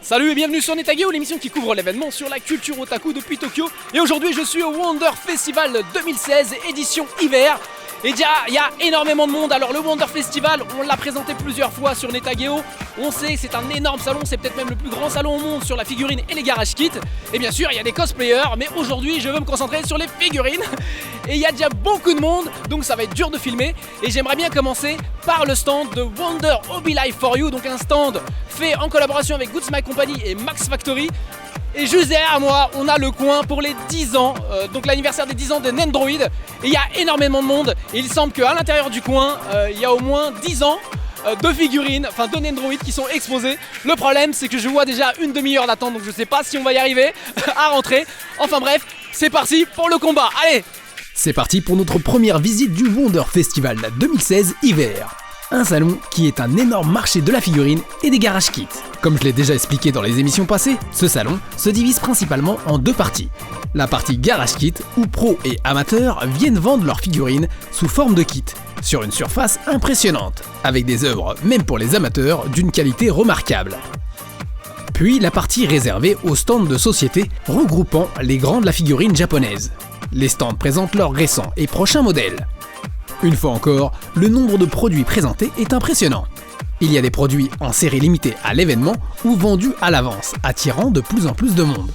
Salut et bienvenue sur Netageo, l'émission qui couvre l'événement sur la culture otaku depuis Tokyo. Et aujourd'hui je suis au Wonder Festival 2016, édition hiver. Et déjà, il y a énormément de monde. Alors le Wonder Festival, on l'a présenté plusieurs fois sur Netageo. On sait que c'est un énorme salon, c'est peut-être même le plus grand salon au monde sur la figurine et les garage kits. Et bien sûr, il y a des cosplayers, mais aujourd'hui je veux me concentrer sur les figurines. Et il y a déjà beaucoup de monde, donc ça va être dur de filmer. Et j'aimerais bien commencer par le stand de Wonder Hobby Life for You, donc un stand fait en collaboration avec Goods My Company et Max Factory. Et juste derrière moi, on a le coin pour les 10 ans, donc l'anniversaire des 10 ans de Nendroid. Et il y a énormément de monde. Et il semble qu'à l'intérieur du coin, il y a au moins 10 ans de figurines, enfin de Nendroid qui sont exposées. Le problème, c'est que je vois déjà une demi-heure d'attente, donc je sais pas si on va y arriver à rentrer. Enfin bref, c'est parti pour le combat. Allez! C'est parti pour notre première visite du Wonder Festival 2016 hiver. Un salon qui est un énorme marché de la figurine et des garage kits. Comme je l'ai déjà expliqué dans les émissions passées, ce salon se divise principalement en deux parties. La partie garage kit où pros et amateurs viennent vendre leurs figurines sous forme de kit, sur une surface impressionnante, avec des œuvres, même pour les amateurs, d'une qualité remarquable. Puis la partie réservée aux stands de société regroupant les grands de la figurine japonaise. Les stands présentent leurs récents et prochains modèles. Une fois encore, le nombre de produits présentés est impressionnant. Il y a des produits en série limitée à l'événement ou vendus à l'avance, attirant de plus en plus de monde.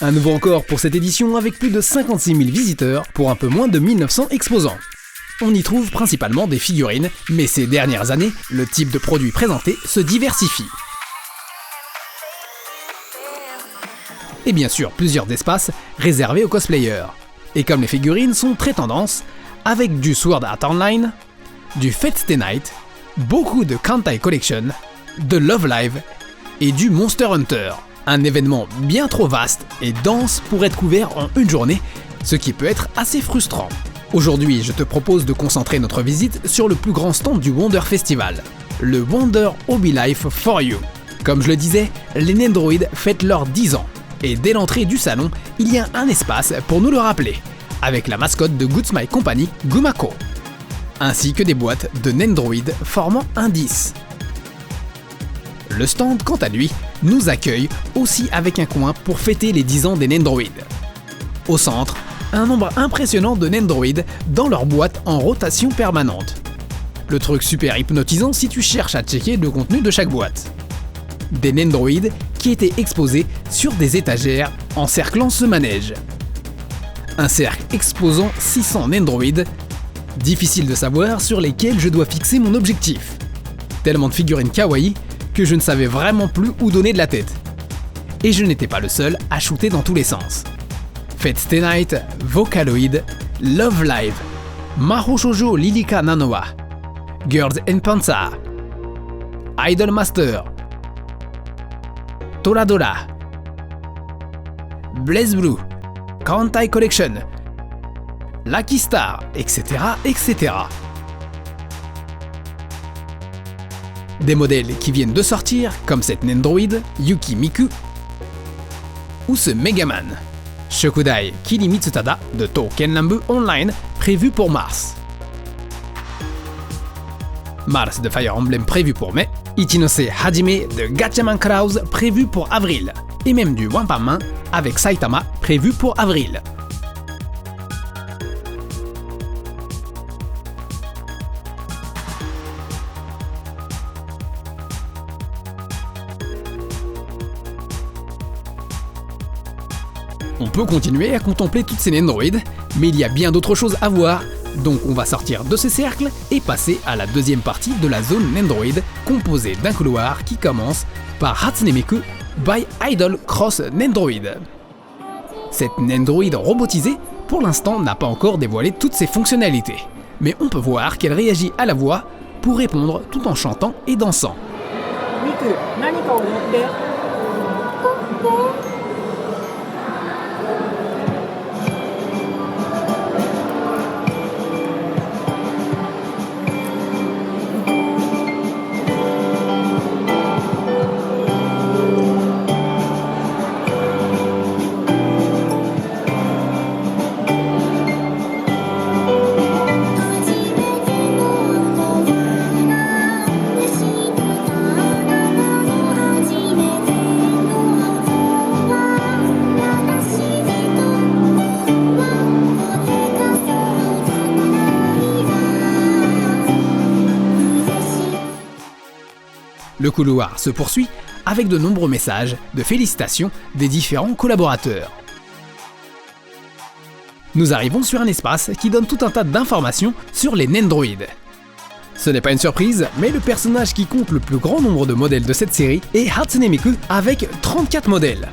Un nouveau record pour cette édition avec plus de 56 000 visiteurs pour un peu moins de 1900 exposants. On y trouve principalement des figurines, mais ces dernières années, le type de produits présentés se diversifie. Et bien sûr, plusieurs espaces réservés aux cosplayers. Et comme les figurines sont très tendance, avec du Sword Art Online, du Fate Stay Night, beaucoup de Kantai Collection, de Love Live et du Monster Hunter. Un événement bien trop vaste et dense pour être couvert en une journée, ce qui peut être assez frustrant. Aujourd'hui, je te propose de concentrer notre visite sur le plus grand stand du Wonder Festival, le Wonder Hobby Life for You. Comme je le disais, les Nendroid fêtent leurs 10 ans, et dès l'entrée du salon, il y a un espace pour nous le rappeler, avec la mascotte de Goods My Company, Gumako, ainsi que des boîtes de Nendroid formant un 10. Le stand, quant à lui, nous accueille aussi avec un coin pour fêter les 10 ans des Nendroid. Au centre, un nombre impressionnant de Nendroid dans leur boîte en rotation permanente. Le truc super hypnotisant si tu cherches à checker le contenu de chaque boîte. Des Nendroid qui étaient exposés sur des étagères encerclant ce manège. Un cercle exposant 600 Nendroid, difficile de savoir sur lesquels je dois fixer mon objectif. Tellement de figurines kawaii que je ne savais vraiment plus où donner de la tête. Et je n'étais pas le seul à shooter dans tous les sens. Fate Stay Night, Vocaloid, Love Live, Mahou Shoujo Lilika Nanoa, Girls and Panza, Idol Master, Toradora, Blaze Blue, Kantai Collection, Lucky Star, etc., etc. Des modèles qui viennent de sortir, comme cette Nendroid, Yuki Miku, ou ce Megaman, Shokudai Kiri Mitsutada de Toukenranbu Online, prévu pour mars. Mars de Fire Emblem prévu pour mai, Ichinose Hajime de Gatchaman Kraus prévu pour avril, et même du Wanpanman avec Saitama prévu pour avril. On peut continuer à contempler toutes ces Nendroid, mais il y a bien d'autres choses à voir, donc on va sortir de ces cercles et passer à la deuxième partie de la zone Nendroid, composée d'un couloir qui commence par Hatsune Miku by Idol Cross Nendroid. Cette Nendroid robotisée, pour l'instant, n'a pas encore dévoilé toutes ses fonctionnalités, mais on peut voir qu'elle réagit à la voix pour répondre tout en chantant et dansant. Miku, 何かを持って。Le couloir se poursuit avec de nombreux messages de félicitations des différents collaborateurs. Nous arrivons sur un espace qui donne tout un tas d'informations sur les Nendroids. Ce n'est pas une surprise, mais le personnage qui compte le plus grand nombre de modèles de cette série est Hatsune Miku avec 34 modèles.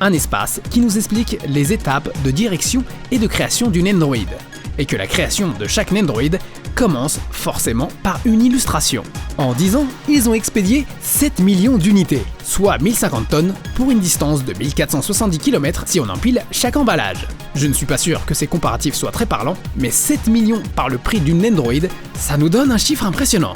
Un espace qui nous explique les étapes de direction et de création du Nendroid, et que la création de chaque Nendroid commence forcément par une illustration. En 10 ans, ils ont expédié 7 millions d'unités, soit 1050 tonnes pour une distance de 1470 km si on empile chaque emballage. Je ne suis pas sûr que ces comparatifs soient très parlants, mais 7 millions par le prix d'une Nendroid, ça nous donne un chiffre impressionnant.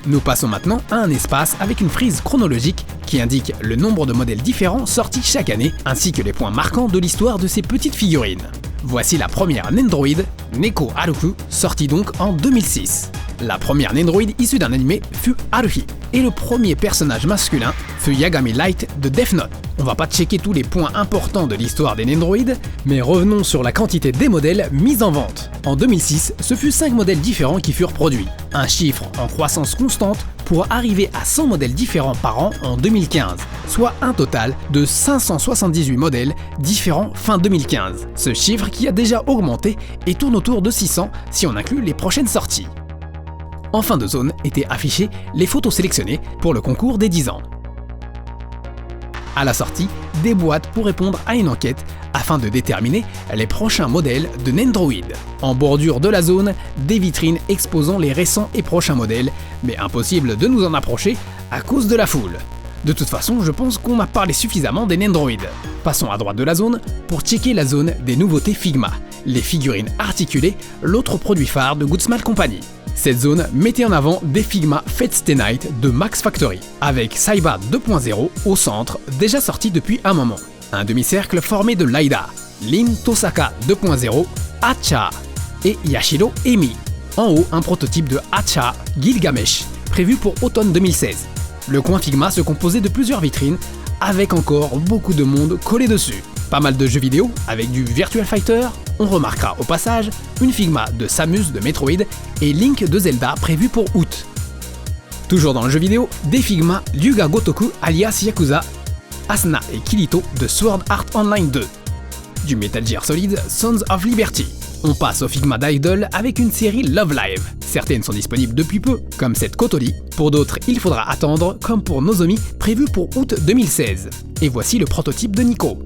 Nous passons maintenant à un espace avec une frise chronologique qui indique le nombre de modèles différents sortis chaque année, ainsi que les points marquants de l'histoire de ces petites figurines. Voici la première Nendroid, Neko Haruku, sortie donc en 2006. La première Nendroid issue d'un anime fut Haruhi, et le premier personnage masculin fut Yagami Light de Death Note. On va pas checker tous les points importants de l'histoire des Nendroids, mais revenons sur la quantité des modèles mis en vente. En 2006, ce fut 5 modèles différents qui furent produits, un chiffre en croissance constante pour arriver à 100 modèles différents par an en 2015, soit un total de 578 modèles différents fin 2015. Ce chiffre qui a déjà augmenté et tourne autour de 600 si on inclut les prochaines sorties. En fin de zone étaient affichées les photos sélectionnées pour le concours des 10 ans. À la sortie, des boîtes pour répondre à une enquête afin de déterminer les prochains modèles de Nendroid. En bordure de la zone, des vitrines exposant les récents et prochains modèles, mais impossible de nous en approcher à cause de la foule. De toute façon, je pense qu'on a parlé suffisamment des Nendroid. Passons à droite de la zone pour checker la zone des nouveautés Figma, les figurines articulées, l'autre produit phare de Goodsmart Company. Cette zone mettait en avant des Figma Fate Stay Night de Max Factory, avec Saiba 2.0 au centre, déjà sorti depuis un moment. Un demi-cercle formé de Laida, Lin Tosaka 2.0, Hacha et Yashiro Emi. En haut, un prototype de Hacha Gilgamesh, prévu pour automne 2016. Le coin Figma se composait de plusieurs vitrines, avec encore beaucoup de monde collé dessus. Pas mal de jeux vidéo, avec du Virtua Fighter, on remarquera au passage une Figma de Samus de Metroid et Link de Zelda prévu pour août. Toujours dans le jeu vidéo, des Figma Ryuga Gotoku alias Yakuza, Asuna et Kirito de Sword Art Online 2, du Metal Gear Solid Sons of Liberty. On passe au Figma d'Idol avec une série Love Live. Certaines sont disponibles depuis peu, comme cette Kotori. Pour d'autres, il faudra attendre, comme pour Nozomi, prévu pour août 2016. Et voici le prototype de Nico.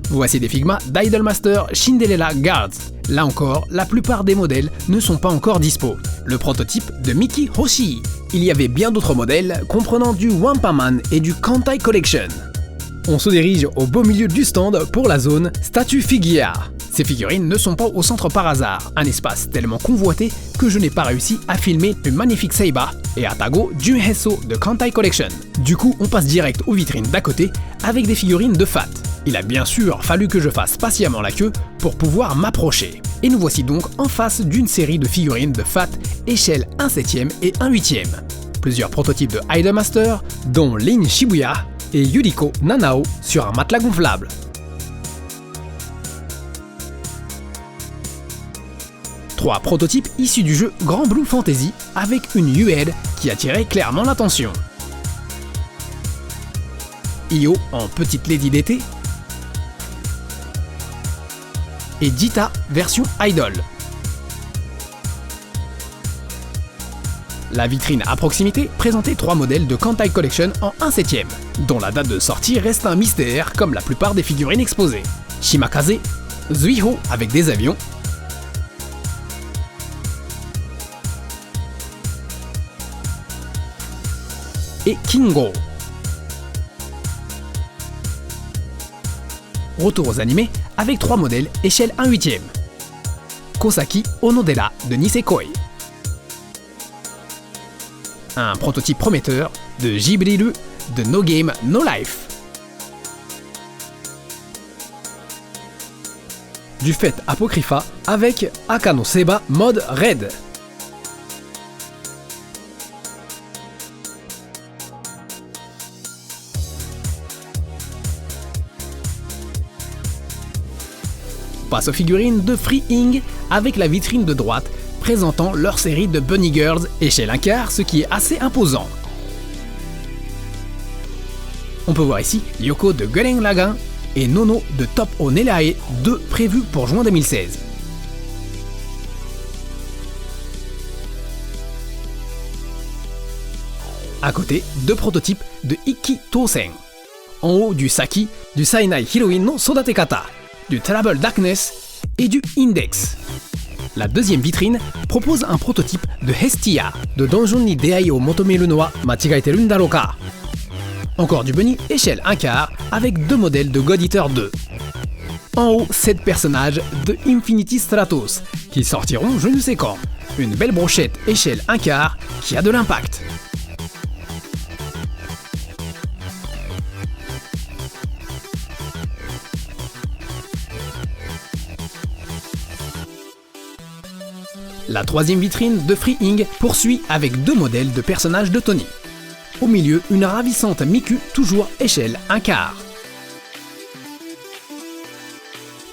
Voici des Figma d'Idolmaster Cinderella Guards. Là encore, la plupart des modèles ne sont pas encore dispo. Le prototype de Miki Hoshii. Il y avait bien d'autres modèles, comprenant du Wampaman et du Kantai Collection. On se dirige au beau milieu du stand pour la zone Statue Figure. Ces figurines ne sont pas au centre par hasard, un espace tellement convoité que je n'ai pas réussi à filmer une magnifique Seiba et Atago Junhesso de Kantai Collection. Du coup, on passe direct aux vitrines d'à côté avec des figurines de Fat. Il a bien sûr fallu que je fasse patiemment la queue pour pouvoir m'approcher. Et nous voici donc en face d'une série de figurines de Fat échelle 1/7 et 1/8. Plusieurs prototypes de Idolmaster, dont Lin Shibuya et Yuriko Nanao sur un matelas gonflable. Trois prototypes issus du jeu Grand Blue Fantasy avec une UL qui attirait clairement l'attention. Io en petite lady d'été et Jita version Idol. La vitrine à proximité présentait 3 modèles de Kantai Collection en 1/7, dont la date de sortie reste un mystère comme la plupart des figurines exposées. Shimakaze, Zuiho avec des avions, et Kingo. Retour aux animés avec 3 modèles échelle 1/8. Kosaki Onodera de Nisekoi. Un prototype prometteur de Jibrilu de No Game No Life. Du fait Apocrypha avec Akano Seba mode Red. Passe aux figurines de Free Ing avec la vitrine de droite présentant leur série de Bunny Girls échelle 1/4, ce qui est assez imposant. On peut voir ici Yoko de Gurren Lagann et Nono de Top o Nerae 2 prévus pour juin 2016. À côté, 2 prototypes de Ikki Tousen. En haut du Saki, du Sainai Heroine no Sodatekata, du Trouble Darkness et du Index. La deuxième vitrine propose un prototype de Hestia, de Donjon ni Deai o Motomeru no wa Machigaeteru n daro ka. Encore du Bunny échelle 1 quart avec 2 modèles de God Eater 2. En haut, 7 personnages de Infinity Stratos qui sortiront je ne sais quand. Une belle brochette échelle 1 quart qui a de l'impact. La troisième vitrine de Free Ing poursuit avec 2 modèles de personnages de Tony. Au milieu, une ravissante Miku, toujours échelle 1 quart.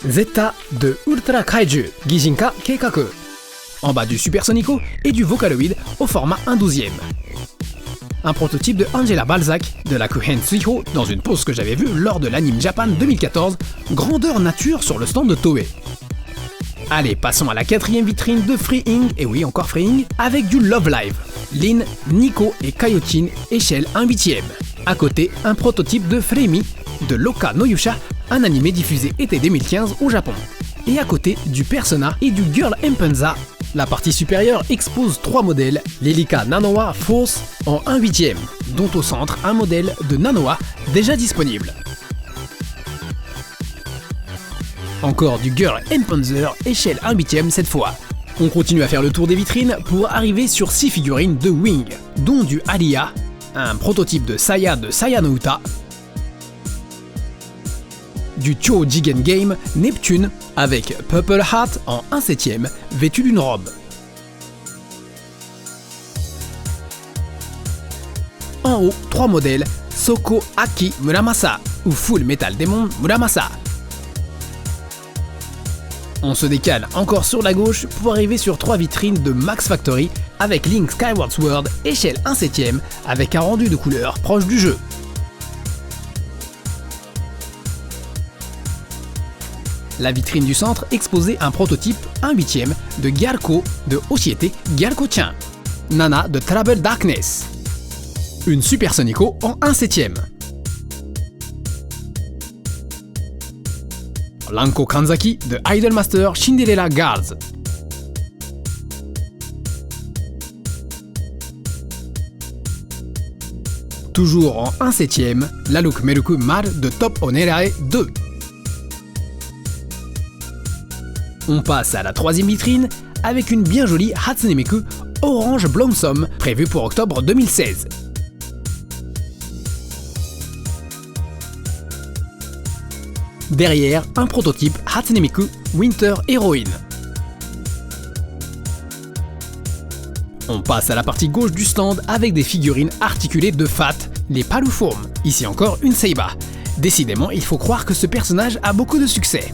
Zeta de Ultra Kaiju Gijinka Keikaku. En bas du Super Sonico et du Vocaloid au format 1/12. Un prototype de Angela Balzac de la Kuhen Suiho dans une pose que j'avais vue lors de l'Anime Japan 2014, grandeur nature sur le stand de Toei. Allez, passons à la quatrième vitrine de Free Ing, et oui, encore Free Ing, avec du Love Live. Lin, Nico et Kaiochin, échelle 1/8. À côté, un prototype de Freimi, de Loka no Yusha, un animé diffusé été 2015 au Japon. Et à côté, du Persona et du Girl Empenza. La partie supérieure expose 3 modèles, l'Elika Nanoa Force en 1/8, dont au centre un modèle de Nanoa déjà disponible. Encore du Girl Empanzer, échelle 1/8 cette fois. On continue à faire le tour des vitrines pour arriver sur 6 figurines de Wing, dont du Aliyah, un prototype de Saya de Saya no Uta, du Cho Jigen Game Neptune avec Purple Heart en 1/7 vêtu d'une robe. En haut, 3 modèles Soko Aki Muramasa ou Full Metal Demon Muramasa. On se décale encore sur la gauche pour arriver sur 3 vitrines de Max Factory avec Link Skyward Sword échelle 1/7 avec un rendu de couleur proche du jeu. La vitrine du centre exposait un prototype 1/8 de Gyalko de Oshiete Gyalko-chan, Nana de Trouble Darkness, une Super Sonico en 1/7. Lanko Kanzaki de Idolmaster Cinderella Girls. Toujours en 1/7, Laluk Meruku Mar de Top o Nerae 2. On passe à la troisième vitrine avec une bien jolie Hatsune Miku Orange Blossom prévue pour octobre 2016. Derrière, un prototype Hatsune Miku Winter Heroine. On passe à la partie gauche du stand avec des figurines articulées de Fat, les Paluformes. Ici encore une Seiba. Décidément, il faut croire que ce personnage a beaucoup de succès.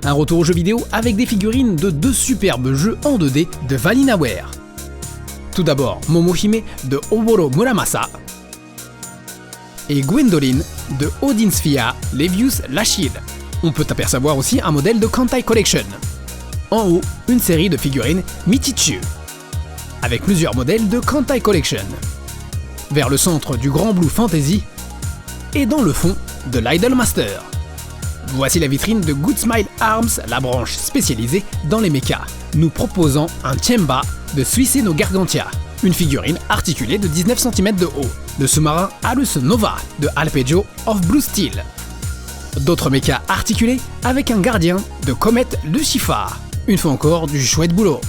Un retour aux jeux vidéo avec des figurines de 2 superbes jeux en 2D de Valinaware. Tout d'abord, Momohime de Oboro Muramasa et Gwendoline de Odin Sphere Levius Lachil. On peut apercevoir aussi un modèle de Kantai Collection. En haut, une série de figurines Michichu, avec plusieurs modèles de Kantai Collection. Vers le centre du Grand Blue Fantasy, et dans le fond de l'Idolmaster. Voici la vitrine de Good Smile Arms, la branche spécialisée dans les mechas, nous proposant un Chemba de Suisei no Gargantia, une figurine articulée de 19 cm de haut, de sous-marin Alus Nova de Arpeggio of Blue Steel. D'autres mechas articulés avec un gardien de Comet Lucifer, une fois encore du chouette boulot.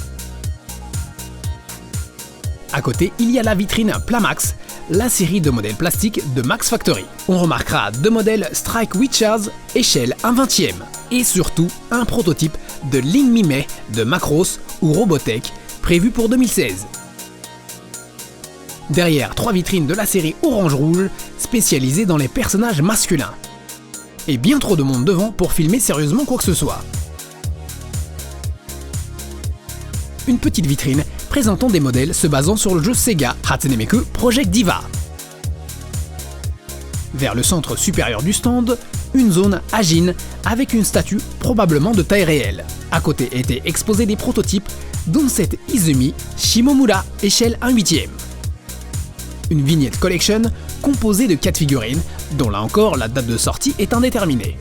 À côté, il y a la vitrine Plamax, la série de modèles plastiques de Max Factory. On remarquera 2 modèles Strike Witchers, échelle 1/20, et surtout un prototype de Ling Mime de Macross ou Robotech, prévu pour 2016. Derrière, 3 vitrines de la série Orange-Rouge, spécialisées dans les personnages masculins. Et bien trop de monde devant pour filmer sérieusement quoi que ce soit. Une petite vitrine présentant des modèles se basant sur le jeu Sega Hatsune Miku Project Diva. Vers le centre supérieur du stand, une zone agine avec une statue probablement de taille réelle. À côté étaient exposés des prototypes, dont cette Izumi Shimomura échelle 1/8. Une vignette collection composée de 4 figurines, dont là encore la date de sortie est indéterminée.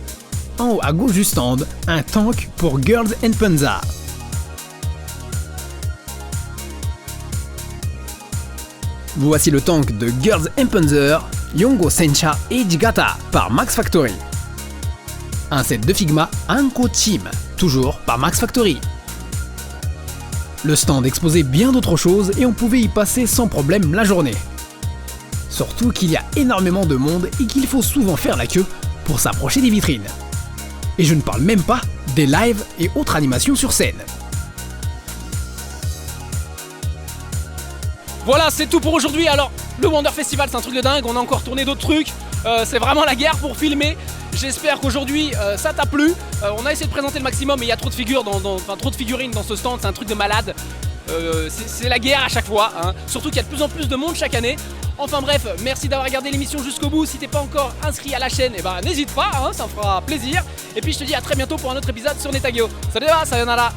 En haut à gauche du stand, un tank pour Girls and Panzer. Voici le tank de Girls and Panzer, Yongo Sencha Eijigata par Max Factory. Un set de Figma Anko Team, toujours par Max Factory. Le stand exposait bien d'autres choses et on pouvait y passer sans problème la journée. Surtout qu'il y a énormément de monde et qu'il faut souvent faire la queue pour s'approcher des vitrines. Et je ne parle même pas des lives et autres animations sur scène. Voilà, c'est tout pour aujourd'hui. Alors, le Wonder Festival, c'est un truc de dingue. On a encore tourné d'autres trucs. C'est vraiment la guerre pour filmer. J'espère qu'aujourd'hui, ça t'a plu. On a essayé de présenter le maximum, mais il y a trop de figures, trop de figurines dans ce stand. C'est un truc de malade. C'est la guerre à chaque fois, hein. Surtout qu'il y a de plus en plus de monde chaque année. Enfin bref, merci d'avoir regardé l'émission jusqu'au bout. Si t'es pas encore inscrit à la chaîne, eh ben, n'hésite pas, hein, ça me fera plaisir. Et puis je te dis à très bientôt pour un autre épisode sur Netageo. Salut, sayonara.